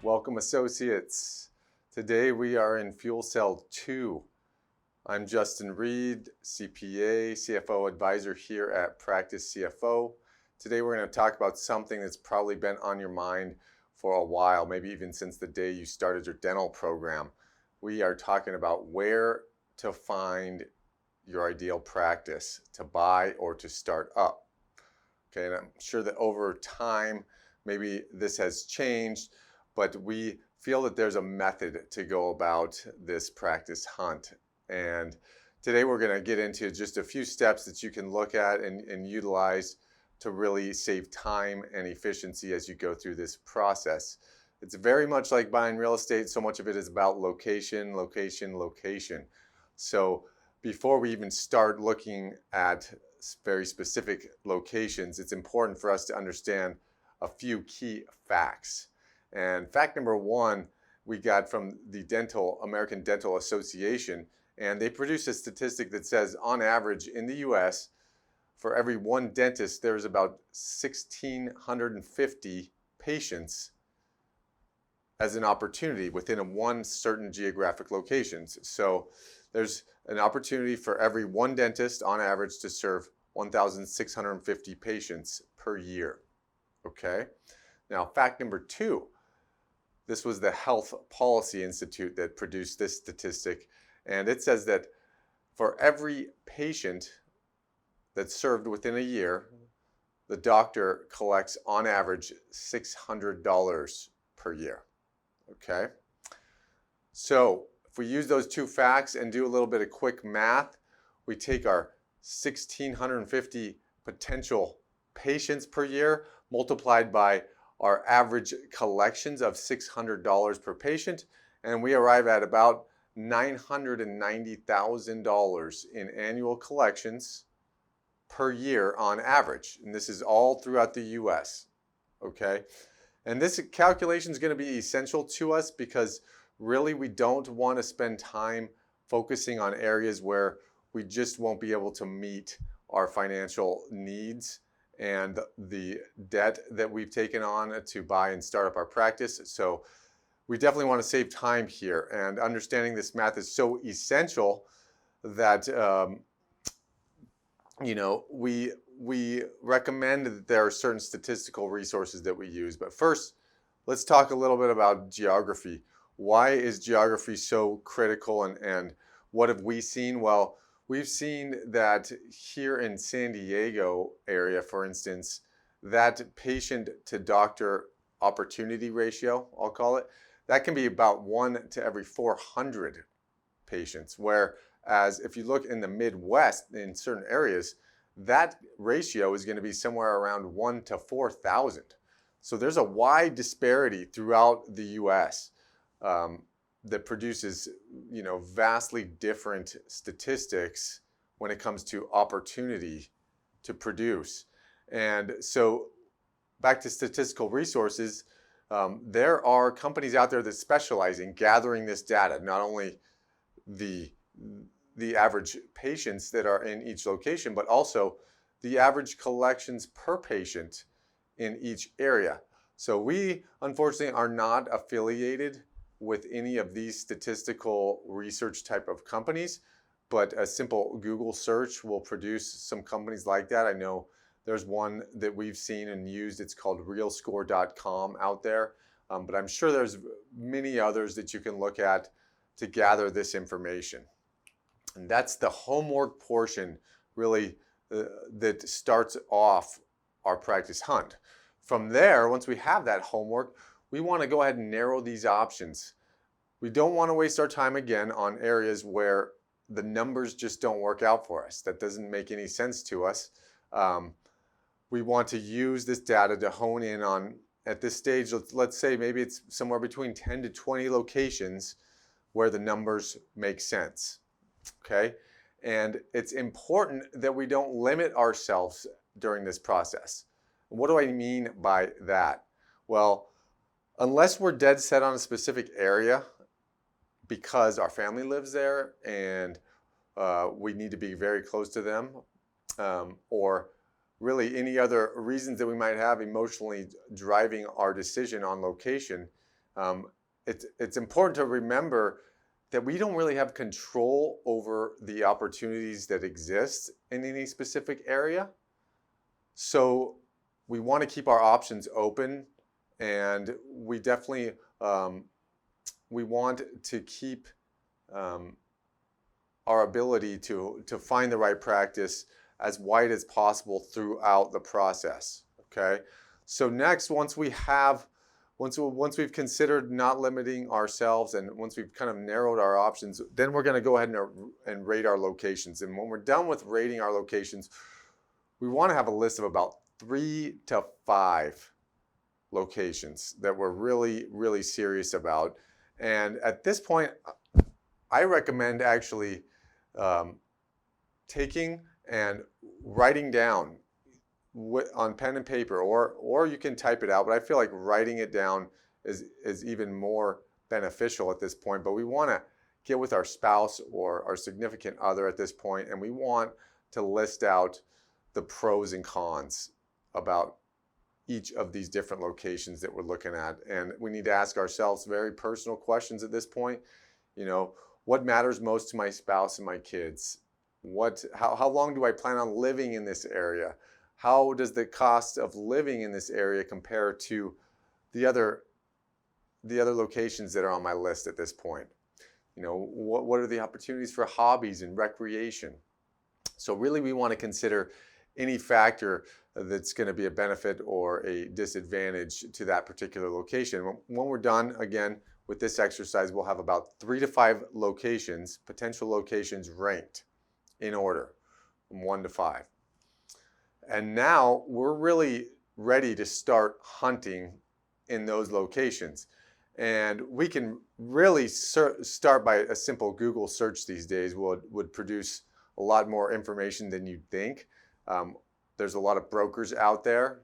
Welcome, associates. Today we are in Fuel Cell 2. I'm Justin Reed, CPA, CFO advisor here at Practice CFO. Today we're going to talk about something that's probably been on your mind for a while, maybe even since the day you started your dental program. We are talking about where to find your ideal practice to buy or to start up. Okay, and I'm sure that over time, maybe this has changed, but we feel that there's a method to go about this practice hunt. And today we're going to get into just a few steps that you can look at and utilize to really save time and efficiency as you go through this process. It's very much like buying real estate. So much of it is about location, location, location. So before we even start looking at very specific locations, it's important for us to understand a few key facts. And fact number one, we got from the American Dental Association, and they produced a statistic that says on average in the US, for every one dentist, there's about 1,650 patients as an opportunity within one certain geographic locations. So there's an opportunity for every one dentist on average to serve 1,650 patients per year. Okay? Now, fact number two, this was the Health Policy Institute that produced this statistic, and it says that for every patient that's served within a year, the doctor collects on average $600 per year. Okay? So if we use those two facts and do a little bit of quick math, we take our 1,650 potential patients per year multiplied by our average collections of $600 per patient, and we arrive at about $990,000 in annual collections per year on average. And this is all throughout the US, okay? And this calculation is going to be essential to us because really we don't want to spend time focusing on areas where we just won't be able to meet our financial needs and the debt that we've taken on to buy and start up our practice. So we definitely want to save time here, and understanding this math is so essential that we recommend that there are certain statistical resources that we use. But first, let's talk a little bit about geography. Why is geography so critical, and what have we seen? Well, we've seen that here in San Diego area, for instance, that patient to doctor opportunity ratio, I'll call it, that can be about 1 to every 400 patients. Whereas if you look in the Midwest in certain areas, that ratio is going to be somewhere around 1 to 4,000. So there's a wide disparity throughout the US. That produces, vastly different statistics when it comes to opportunity to produce. And so back to statistical resources, there are companies out there that specialize in gathering this data, not only the average patients that are in each location, but also the average collections per patient in each area. So we, unfortunately, are not affiliated with any of these statistical research type of companies, but a simple Google search will produce some companies like that. I know there's one that we've seen and used. It's called realscore.com out there, but I'm sure there's many others that you can look at to gather this information. And that's the homework portion, really, that starts off our practice hunt. From there, once we have that homework, we want to go ahead and narrow these options. We don't want to waste our time again on areas where the numbers just don't work out for us. That doesn't make any sense to us. We want to use this data to hone in on, at this stage, let's say maybe it's somewhere between 10 to 20 locations where the numbers make sense, okay? And it's important that we don't limit ourselves during this process. What do I mean by that? Well, unless we're dead set on a specific area because our family lives there and we need to be very close to them, or really any other reasons that we might have emotionally driving our decision on location, it's important to remember that we don't really have control over the opportunities that exist in any specific area. So we want to keep our options open, and we definitely we want to keep our ability to find the right practice as wide as possible throughout the process. Okay, so next, once we've considered not limiting ourselves, and once we've kind of narrowed our options, then we're going to go ahead and rate our locations. And when we're done with rating our locations, we want to have a list of about 3 to 5 locations that we're really, really serious about. And at this point, I recommend actually taking and writing down on pen and paper, or you can type it out, but I feel like writing it down is even more beneficial at this point. But we want to get with our spouse or our significant other at this point, and we want to list out the pros and cons about each of these different locations that we're looking at. And we need to ask ourselves very personal questions at this point. You know, what matters most to my spouse and my kids? How long do I plan on living in this area? How does the cost of living in this area compare to the other locations that are on my list at this point? You know, what are the opportunities for hobbies and recreation? So really, we want to consider any factor that's going to be a benefit or a disadvantage to that particular location. When we're done, again, with this exercise, we'll have about 3 to 5 locations, potential locations ranked in order from 1 to 5. And now we're really ready to start hunting in those locations. And we can really start by a simple Google search these days would produce a lot more information than you'd think. There's a lot of brokers out there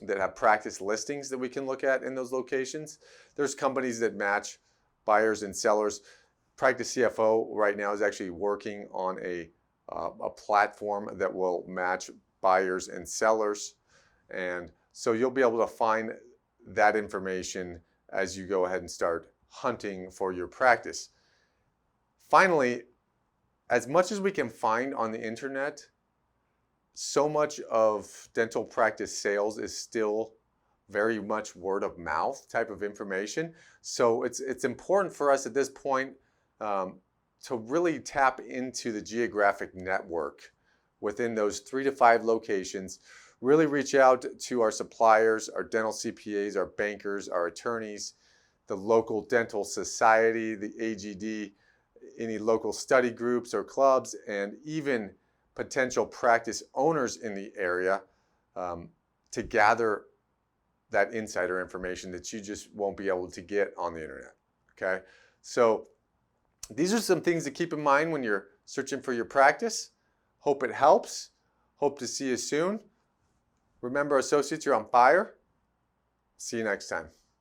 that have practice listings that we can look at in those locations. There's companies that match buyers and sellers. Practice CFO right now is actually working on a platform that will match buyers and sellers. And so you'll be able to find that information as you go ahead and start hunting for your practice. Finally, as much as we can find on the internet, so much of dental practice sales is still very much word of mouth type of information. So it's important for us at this point to really tap into the geographic network within those 3 to 5 locations. Really reach out to our suppliers, our dental CPAs, our bankers, our attorneys, the local dental society, the AGD, any local study groups or clubs, and even potential practice owners in the area to gather that insider information that you just won't be able to get on the internet. Okay, so these are some things to keep in mind when you're searching for your practice. Hope it helps. Hope to see you soon. Remember, associates, you're on fire. See you next time.